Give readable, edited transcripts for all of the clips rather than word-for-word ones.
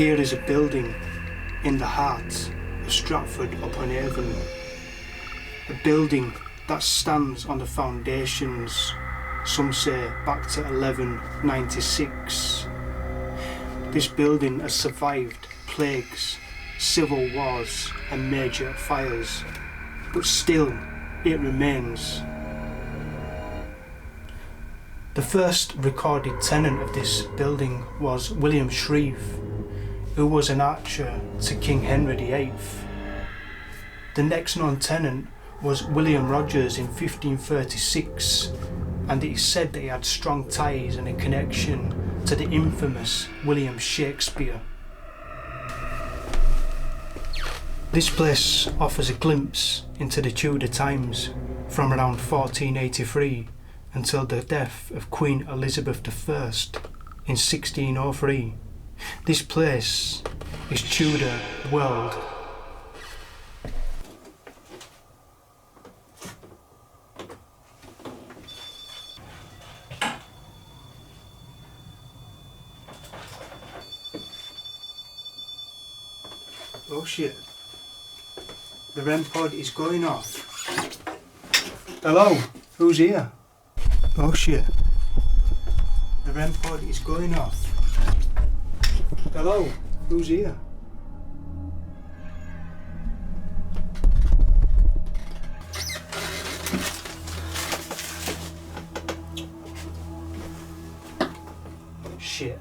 Here is a building in the heart of Stratford-Upon-Avon. A building that stands on the foundations, some say back to 1196. This building has survived plagues, civil wars and major fires, but still it remains. The first recorded tenant of this building was William Shreve, who was an archer to King Henry VIII. The next known tenant was William Rogers in 1536, and it is said that he had strong ties and a connection to the infamous William Shakespeare. This place offers a glimpse into the Tudor times from around 1483 until the death of Queen Elizabeth I in 1603. This place is Tudor World. Oh shit. The REM pod is going off. Hello? Who's here? Oh shit. The REM pod is going off. Hello? Who's here? Shit.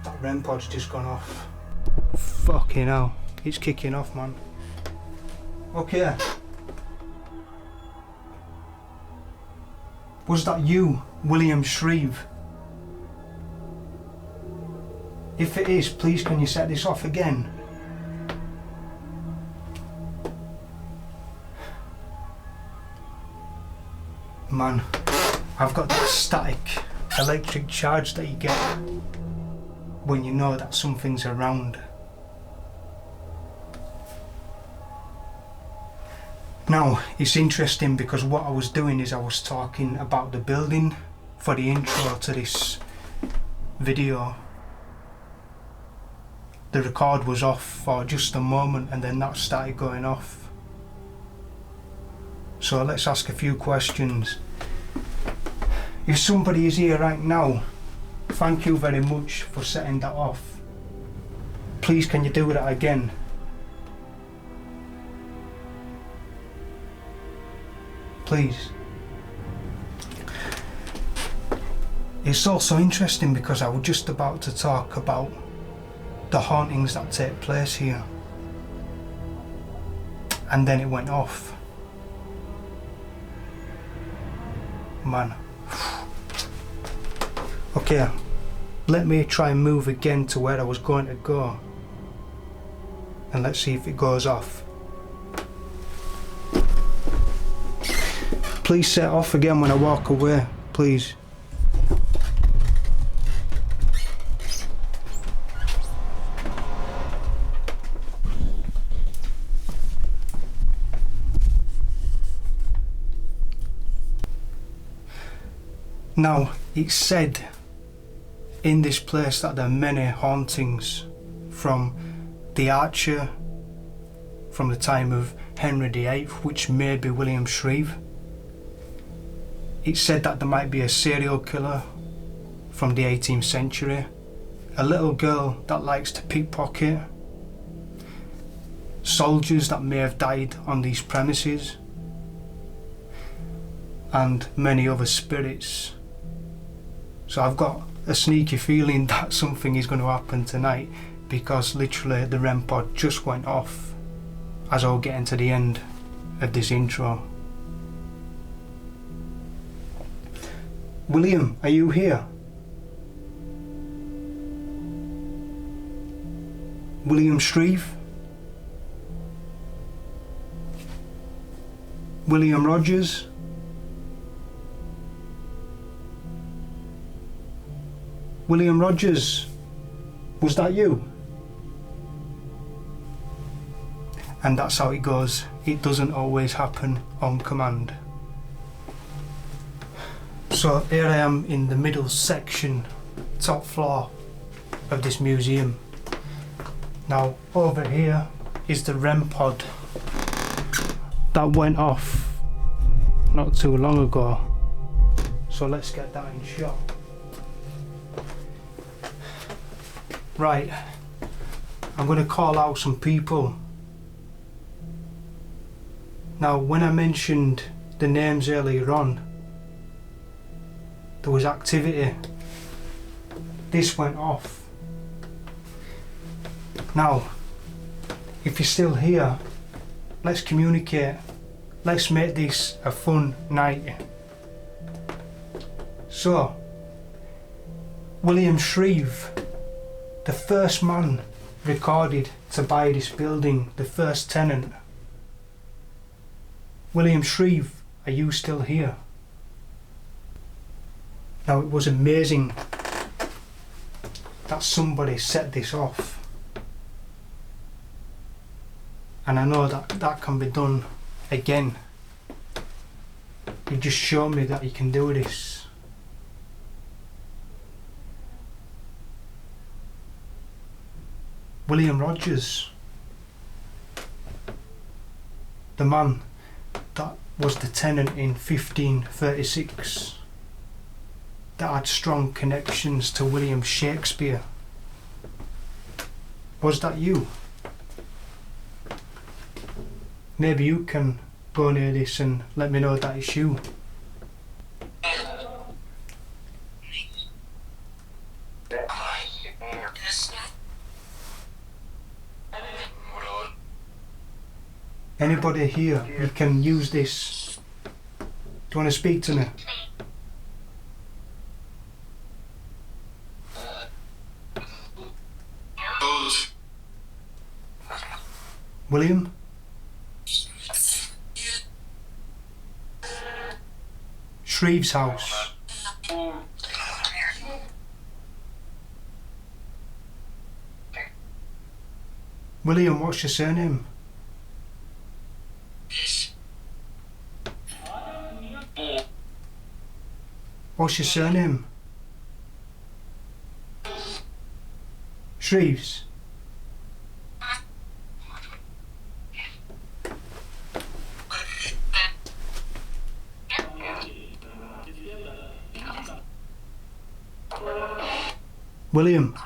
That REM pod's just gone off. Fucking hell. It's kicking off, man. Okay. Was that you, William Shreve? If it is, please can you set this off again? Man, I've got that static electric charge that you get when you know that something's around. Now, it's interesting because what I was doing is I was talking about the building for the intro to this video. The record was off for just a moment and then that started going off. So let's ask a few questions. If somebody is here right now, thank you very much for setting that off. Please can you do that again? Please. It's also interesting because I was just about to talk about the hauntings that take place here, and then it went off. Man. Okay, let me try and move again to where I was going to go, and let's see if it goes off. Please set off again when I walk away, please. Now, it's said in this place that there are many hauntings from the archer from the time of Henry VIII, which may be William Shreve. It's said that there might be a serial killer from the 18th century, a little girl that likes to pickpocket, soldiers that may have died on these premises, and many other spirits. So I've got a sneaky feeling that something is going to happen tonight, because literally the REM pod just went off as I was getting to the end of this intro. William, are you here? William Shreve? William Rogers? William Rogers, was that you? And that's how it goes. It doesn't always happen on command. So here I am in the middle section, top floor of this museum. Now over here is the REM pod that went off not too long ago, so let's get that in shot. Right, I'm going to call out some people. Now when I mentioned the names earlier on, there was activity. This went off. Now, if you're still here, let's communicate. Let's make this a fun night. So, William Shreve, the first man recorded to buy this building, the first tenant. William Shreve, are you still here? Now, it was amazing that somebody set this off, and I know that that can be done again. You just show me that you can do this. William Rogers, the man that was the tenant in 1536, that had strong connections to William Shakespeare. Was that you? Maybe you can go near this and let me know that it's you. Anybody here, you can use this. Do you want to speak to me? William? Shreve's house. William, what's your surname? What's your surname? Shreves? William?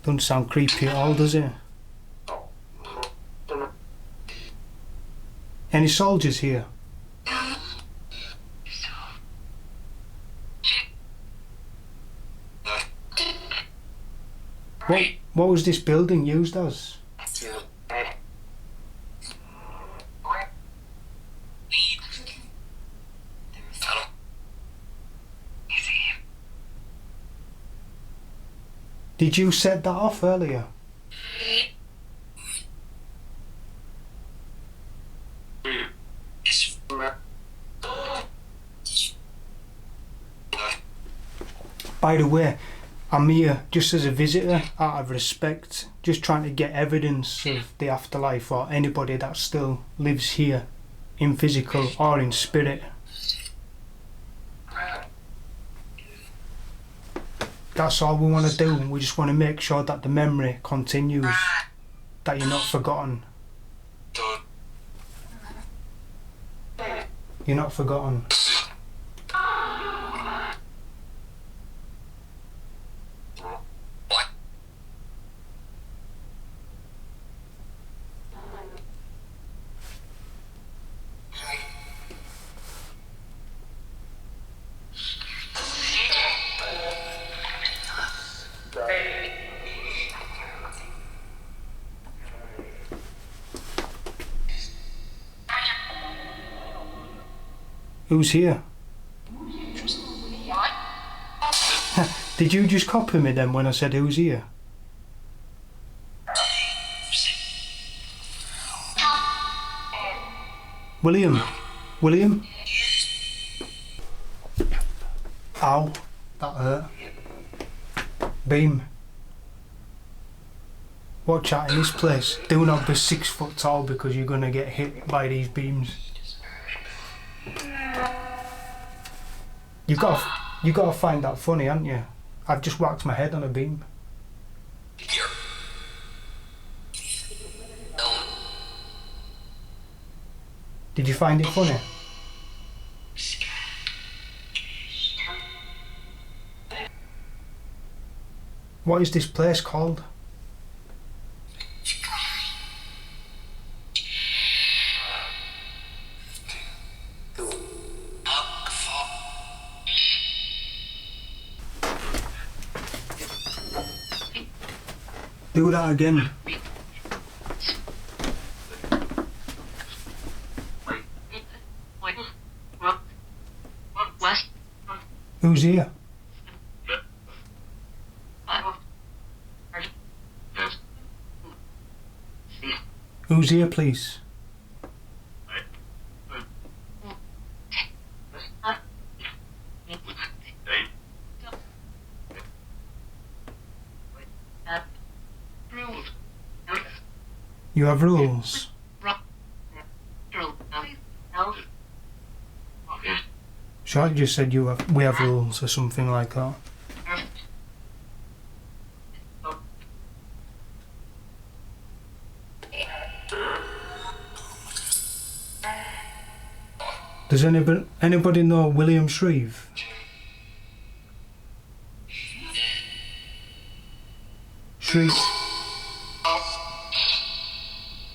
Doesn't sound creepy at all, does it? Any soldiers here? What was this building used as? Did you set that off earlier? By the way, I'm here just as a visitor, out of respect, just trying to get evidence of the afterlife or anybody that still lives here, in physical or in spirit. That's all we want to do. We just want to make sure that the memory continues, that you're not forgotten. You're not forgotten. Who's here? Did you just copy me then when I said who's here? William? William? Ow, that hurt. Beam. Watch out in this place. Do not be 6 foot tall because you're gonna get hit by these beams. You gotta find that funny, haven't you? I've just whacked my head on a beam. Did you find it funny? What is this place called? Do that again. Who's here? Who's here, please? You have rules. Shark just said we have rules or something like that. Does anybody know William Shreve?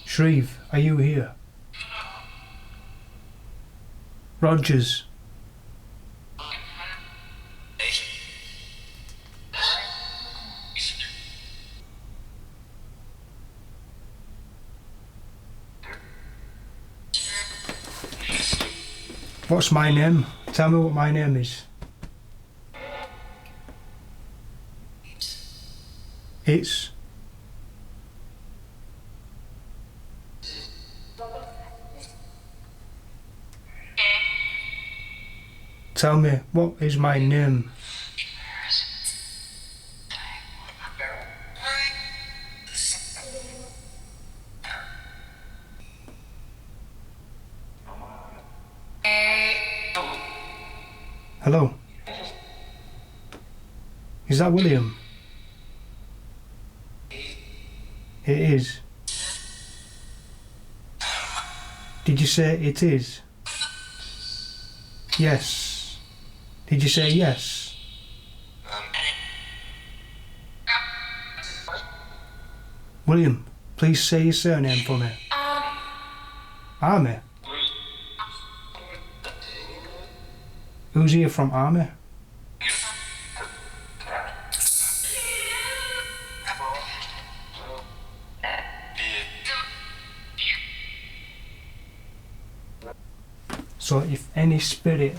Shreve, are you here? Rogers. What's my name? Tell me what my name is. It's... Tell me, what is my name? Hello? Is that William? It is. Did you say it is? Yes. Did you say yes? William, please say your surname for me. Army? Who's here from Army? So if any spirit,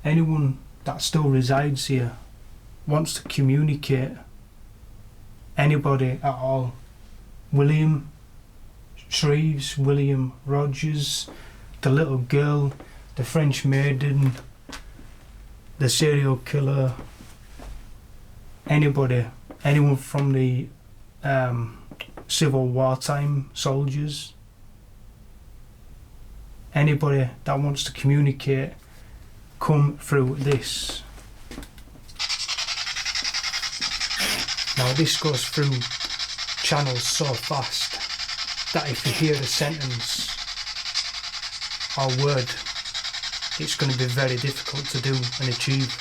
anyone that still resides here, wants to communicate, anybody at all, William Shreves, William Rogers, the little girl, the French maiden, the serial killer, anybody, anyone from the Civil War time soldiers, anybody that wants to communicate, come through this. Now this goes through channels so fast that if you hear a sentence or word, it's going to be very difficult to do and achieve,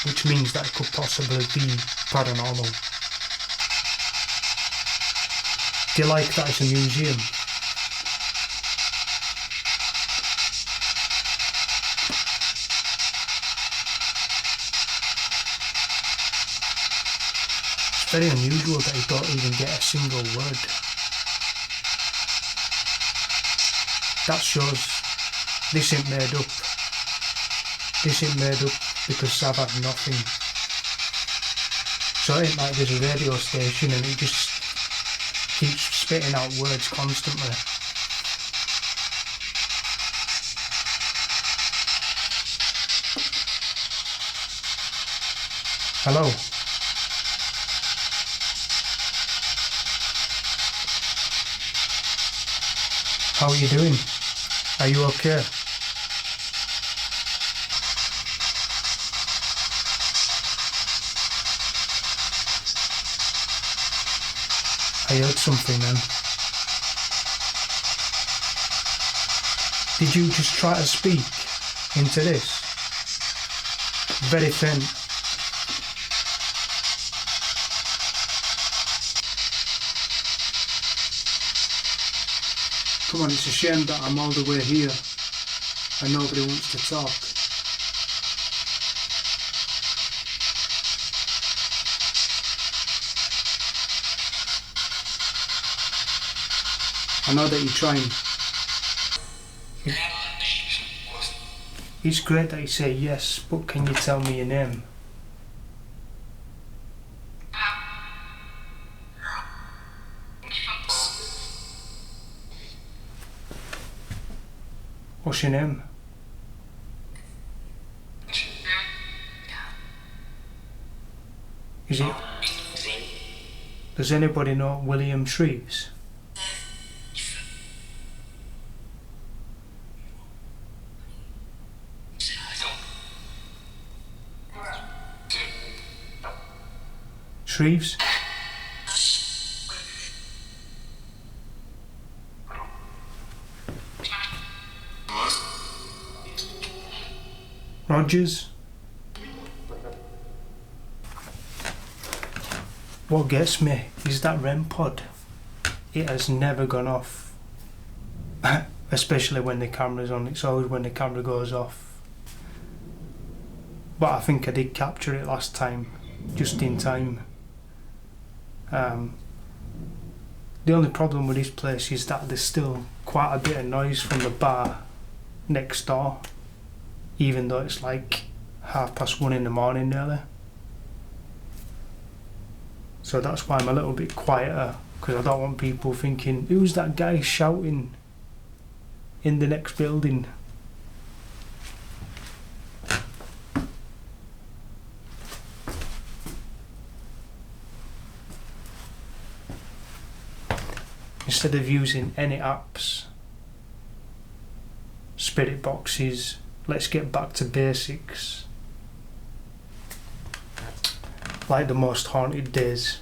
which means that it could possibly be paranormal. Do you like that as a museum? It's very unusual that you don't even get a single word. That shows this ain't made up. This ain't made up because I've had nothing. So it ain't like there's a radio station and it just keeps spitting out words constantly. Hello? How are you doing? Are you okay? I heard something then. Did you just try to speak into this? Very faint. Come on, it's a shame that I'm all the way here and nobody wants to talk. I know that you're trying. It's great that you say yes, but can you tell me your name? What's your name? Is it? Does anybody know William Shreves? Shreves? Rogers? What gets me is that REM pod. It has never gone off. Especially when the camera's on. It's always when the camera goes off. But I think I did capture it last time, just in time. The only problem with this place is that there's still quite a bit of noise from the bar next door, even though it's like 1:30 in the morning nearly. So that's why I'm a little bit quieter, because I don't want people thinking, who's that guy shouting in the next building? Instead of using any apps, spirit boxes, let's get back to basics. Like the most haunted days.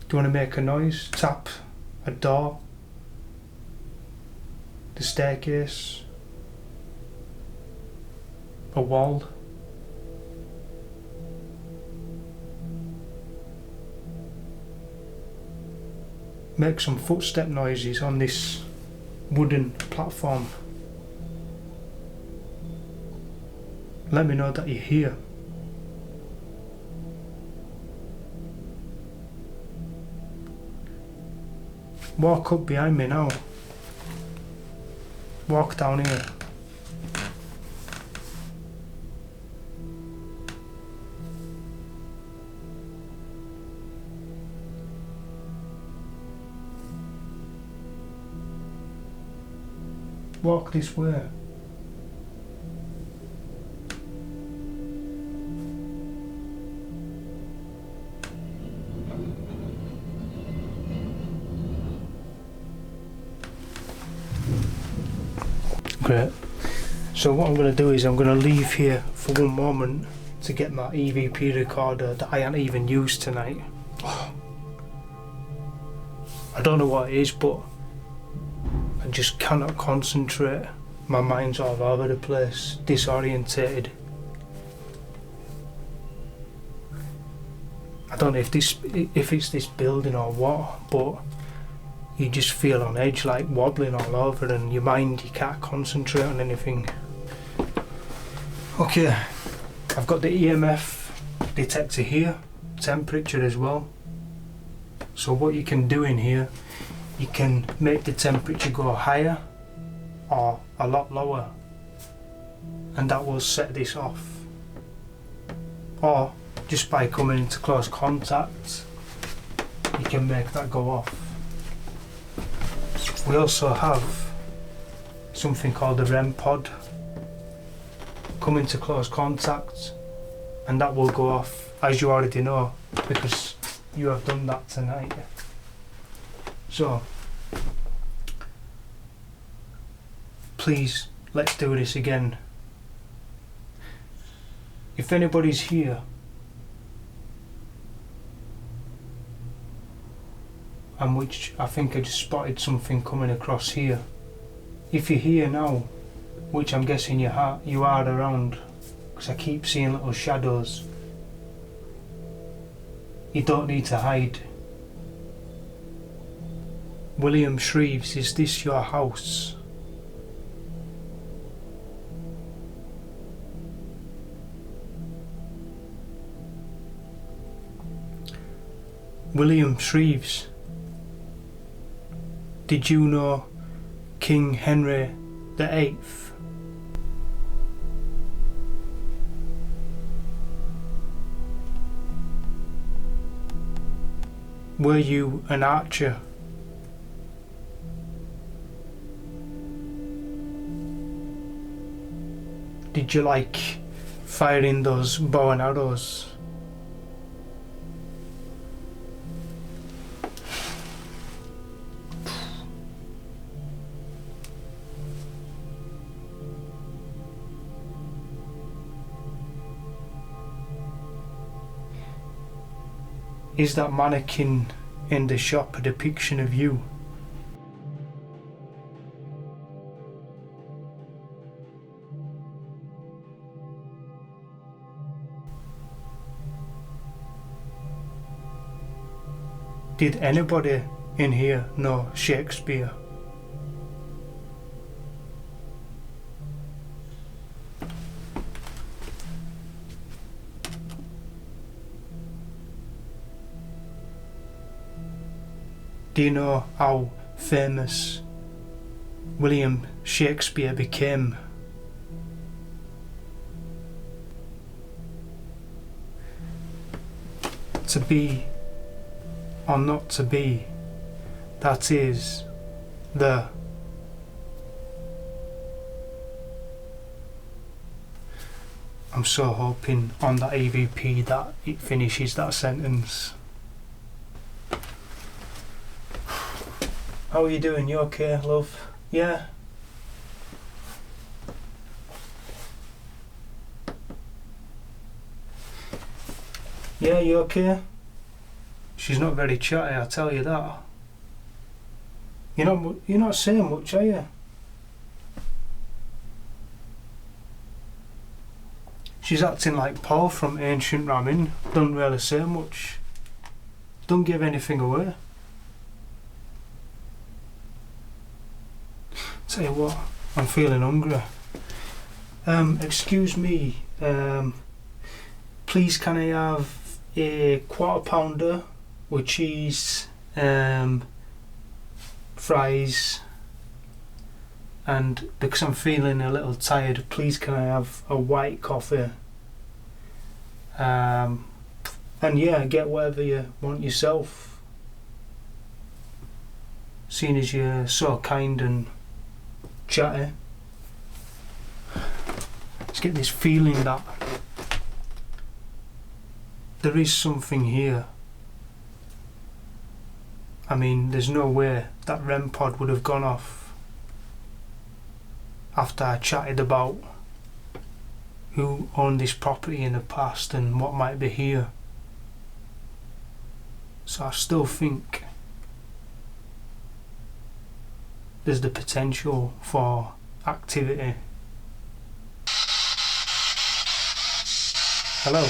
Do you want to make a noise? Tap a door, the staircase, a wall. Make some footstep noises on this wooden platform. Let me know that you're here. Walk up behind me now. Walk down here. Walk this way. Great. So what I'm going to do is I'm going to leave here for one moment to get my EVP recorder that I haven't even used tonight. I don't know what it is, but I just cannot concentrate. My mind's all over the place, disorientated. I don't know if it's this building or what, but you just feel on edge, like wobbling all over, and your mind, you can't concentrate on anything. Okay, I've got the EMF detector here, temperature as well. So what you can do in here, you can make the temperature go higher or a lot lower, and that will set this off. Or just by coming into close contact, you can make that go off. We also have something called the REM pod. Come into close contact and that will go off, as you already know, because you have done that tonight. So Please, let's do this again. If anybody's here, and which I think I just spotted something coming across here. If you're here now, which I'm guessing you are around, because I keep seeing little shadows, you don't need to hide. William Shreves, is this your house? William Shreves, did you know King Henry VIII? Were you an archer? Did you like firing those bow and arrows? Is that mannequin in the shop a depiction of you? Did anybody in here know Shakespeare? Do you know how famous William Shakespeare became? To be or not to be, that is the I'm so hoping on that EVP that it finishes that sentence. How are you doing? You okay, love? Yeah? Yeah, you okay? She's not very chatty, I tell you that. You're not saying much, are you? She's acting like Paul from Ancient Ramin. Don't really say much. Don't give anything away. Tell you what, I'm feeling hungry. Excuse me, please can I have a quarter pounder with cheese, fries, and because I'm feeling a little tired, please can I have a white coffee, and yeah, get whatever you want yourself, seeing as you're so kind and chatty. Just get this feeling that there is something here. I mean, there's no way that REM pod would have gone off after I chatted about who owned this property in the past and what might be here. So I still think there's the potential for activity. Hello?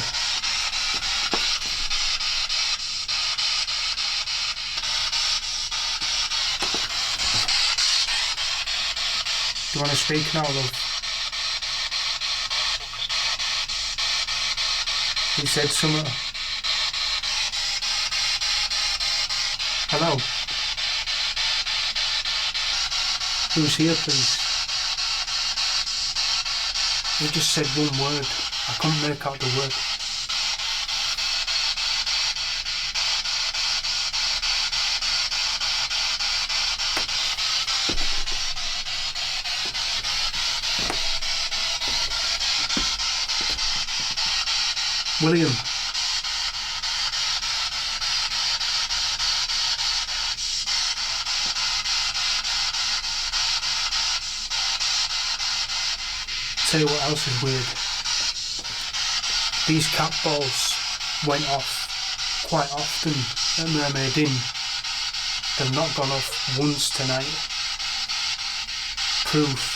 Do you want to speak now, love? He said something. Hello? Who's here, please? You just said one word. I couldn't make out the word. William. tell you what else is weird. These cat balls went off quite often at Mermaid Inn. They've not gone off once tonight. Proof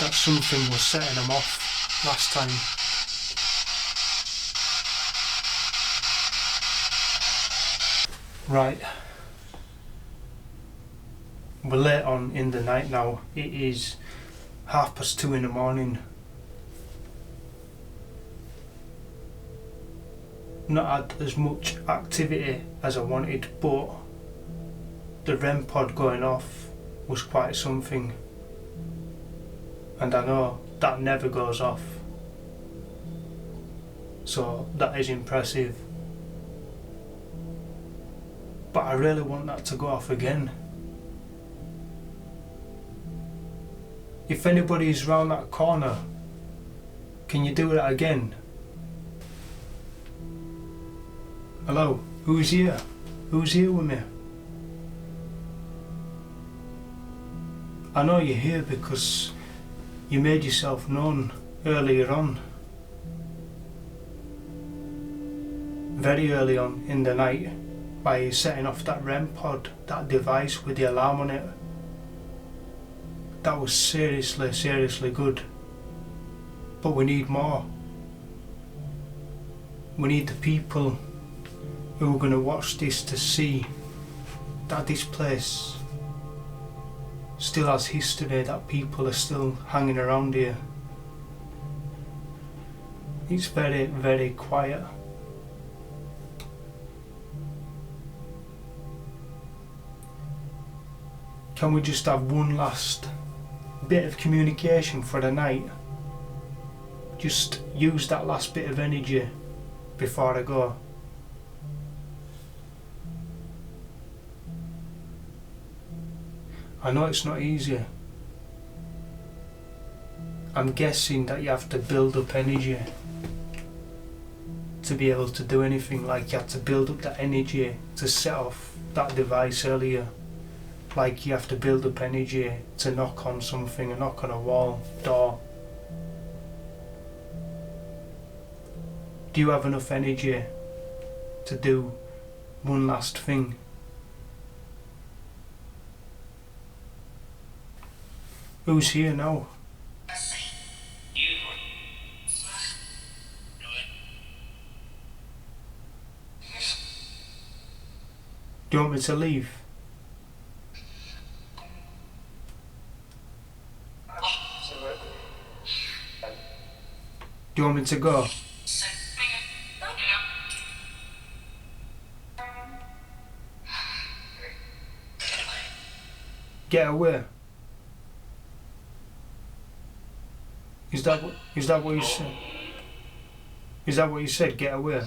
that something was setting them off last time. Right. We're late on in the night now. It is 2:30 in the morning. Not had as much activity as I wanted, but the REM pod going off was quite something. And I know that never goes off. So that is impressive. But I really want that to go off again. If anybody's round that corner, can you do that again? Hello, who's here? Who's here with me? I know you're here because you made yourself known earlier on. Very early on in the night, by setting off that REM pod, that device with the alarm on it. That was seriously good. But we need more. We need the people who are going to watch this to see that this place still has history, that people are still hanging around here. It's very quiet. Can we just have one last bit of communication for the night? Just use that last bit of energy before I go. I know it's not easy. I'm guessing that you have to build up energy to be able to do anything, like you had to build up that energy to set off that device earlier. Like you have to build up energy to knock on something, a knock on a wall, door. Do you have enough energy to do one last thing? Who's here now? Do you want me to leave? Do you want me to go? Get away. Is that what you said? Is that what you said? Get away.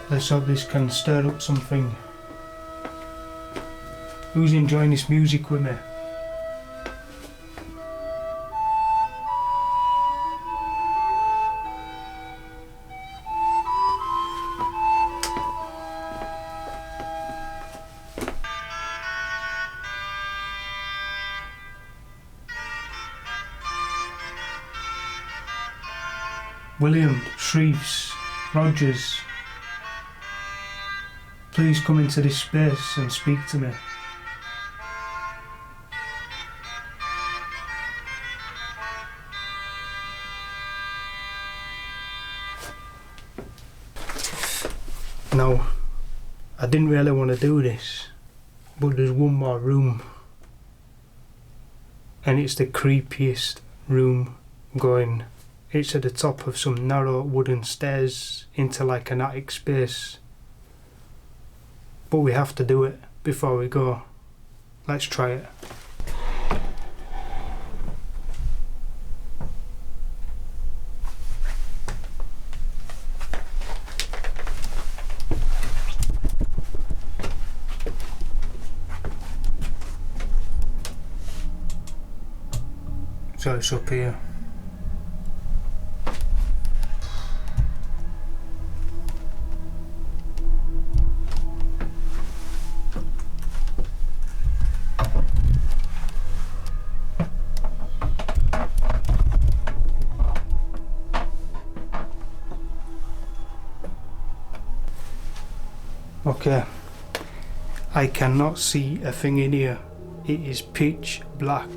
Let's hope this can stir up something. Who's enjoying this music with me? William, Shreves, Rogers, please come into this space and speak to me. Now, I didn't really want to do this, but there's one more room, and it's the creepiest room going. It's at the top of some narrow wooden stairs into like an attic space. But we have to do it before we go. Let's try it. So it's up here. Okay, I cannot see a thing in here. It is pitch black.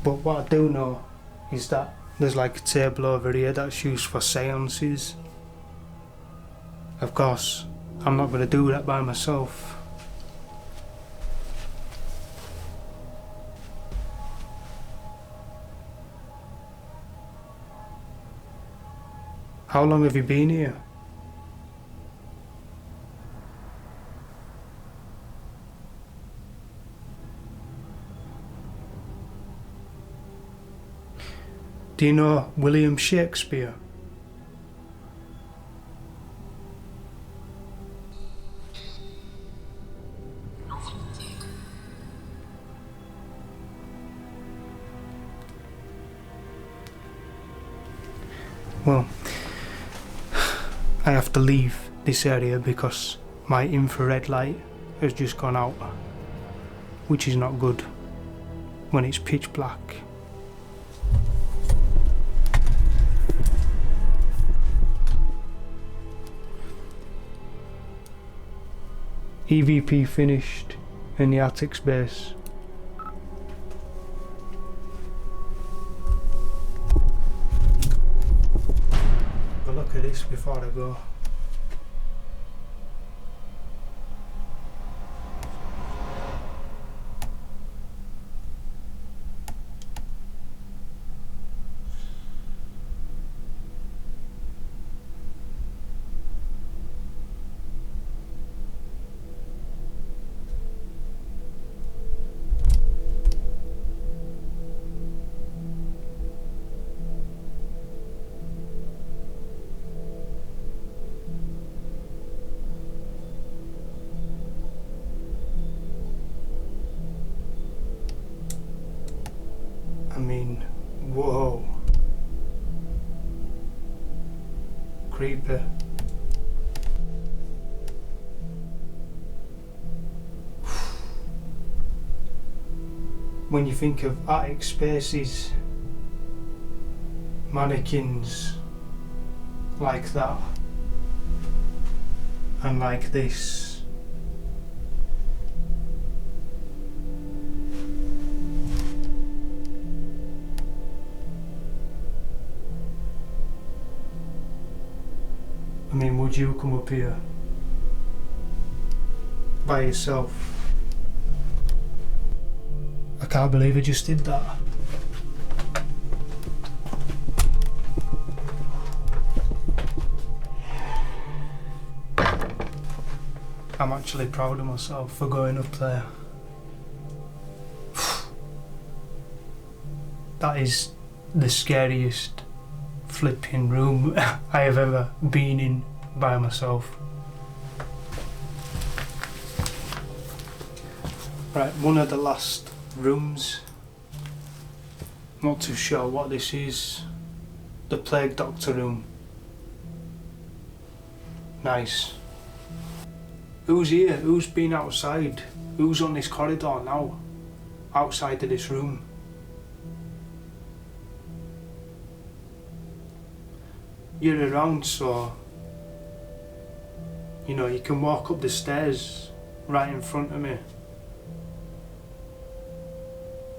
But what I do know is that there's like a table over here that's used for seances. Of course, I'm not going to do that by myself. How long have you been here? Do you know William Shakespeare? Well, I have to leave this area because my infrared light has just gone out, which is not good when it's pitch black. EVP finished in the attic space. Have a look at this before I go. I mean, whoa. Creepy. When you think of attic spaces, mannequins like that, and like this, I mean, would you come up here by yourself? I can't believe I just did that. I'm actually proud of myself for going up there. That is the scariest flipping room I have ever been in by myself. Right, one of the last rooms. Not too sure what this is. The plague doctor room. Nice. Who's here? Who's been outside? Who's on this corridor now? Outside of this room? You're around, so you know you can walk up the stairs right in front of me.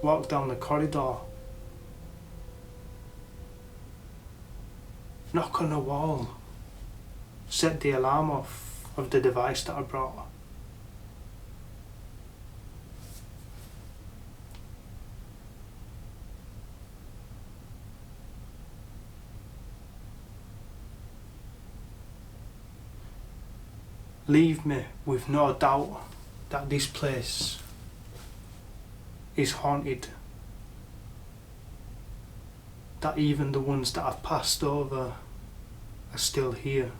Walk down the corridor. Knock on the wall. Set the alarm off of the device that I brought. Leave me with no doubt that this place is haunted. That even the ones that have passed over are still here.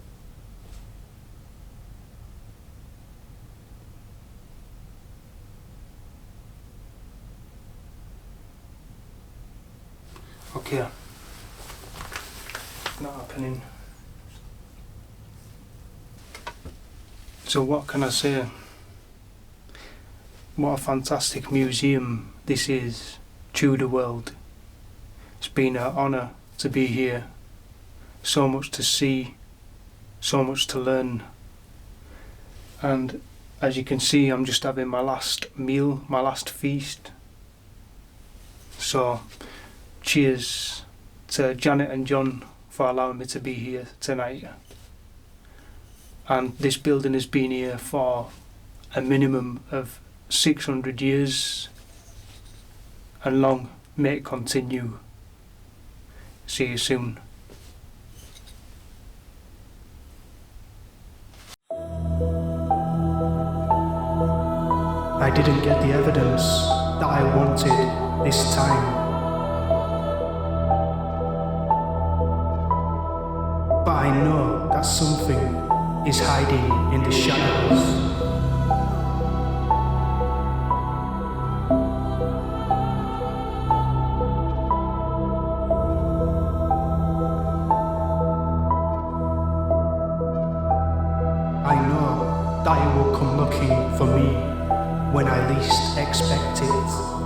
Okay. Not happening. So what can I say? What a fantastic museum this is, Tudor World. It's been an honour to be here so much to see, so much to learn. And as you can see, I'm just having my last meal, my last feast. So cheers to Janet and John for allowing me to be here tonight. And this building has been here for a minimum of 600 years, and long may it continue. See you soon. I didn't get the evidence that I wanted this time. But I know that something is hiding in the shadows. I know that it will come looking for me when I least expect it.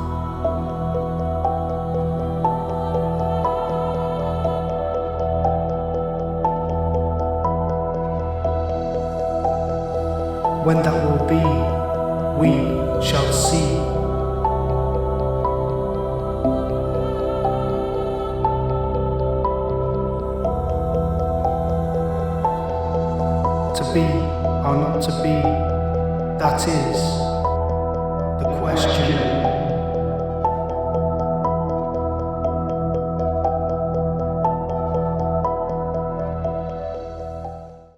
When that will be, we shall see. To be or not to be, that is the question.